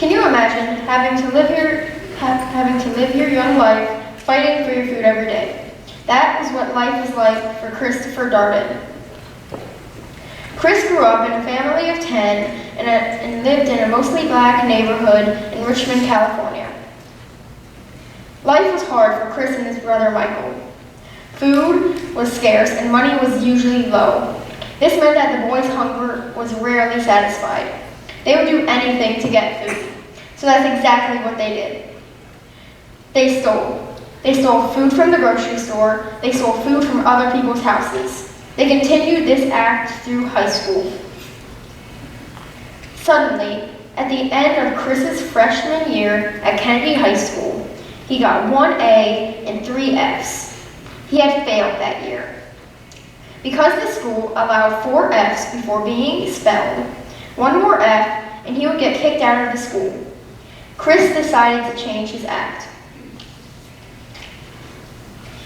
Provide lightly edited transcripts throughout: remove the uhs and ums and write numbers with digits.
Can you imagine having to live your young life fighting for your food every day? That is what life is like for Christopher Darden. Chris grew up in a family of 10 and lived in a mostly black neighborhood in Richmond, California. Life was hard for Chris and his brother Michael. Food was scarce and money was usually low. This meant that the boys' hunger was rarely satisfied. They would do anything to get food. So that's exactly what they did. They stole. They stole food from the grocery store. They stole food from other people's houses. They continued this act through high school. Suddenly, at the end of Chris's freshman year at Kennedy High School, he got 1 A and 3 Fs. He had failed that year. Because the school allowed 4 Fs before being expelled, 1 more F and he would get kicked out of the school. Chris decided to change his act.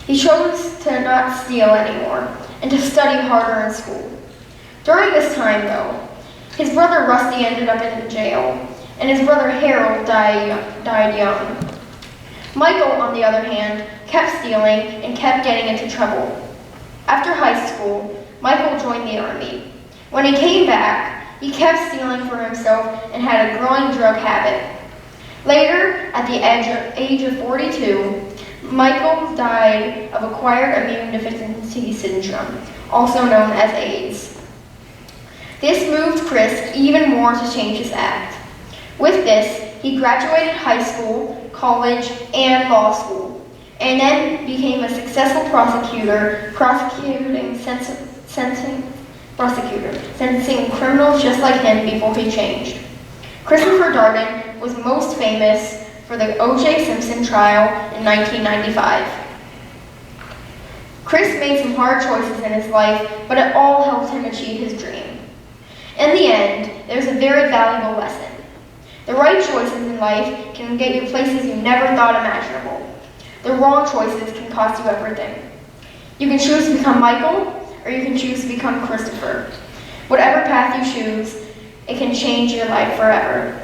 He chose to not steal anymore and to study harder in school. During this time, though, his brother Rusty ended up in jail, and his brother Harold died young. Michael, on the other hand, kept stealing and kept getting into trouble. After high school, Michael joined the Army. When he came back, he kept stealing for himself and had a growing drug habit. Later, at the age of 42, Michael died of acquired immune deficiency syndrome, also known as AIDS. This moved Chris even more to change his act. With this, he graduated high school, college, and law school, and then became a successful sentencing criminals just like him before he changed. Christopher Darden was most famous for the O.J. Simpson trial in 1995. Chris made some hard choices in his life, but it all helped him achieve his dream. In the end, there's a very valuable lesson. The right choices in life can get you places you never thought imaginable. The wrong choices can cost you everything. You can choose to become Michael, or you can choose to become Christopher. Whatever path you choose, it can change your life forever.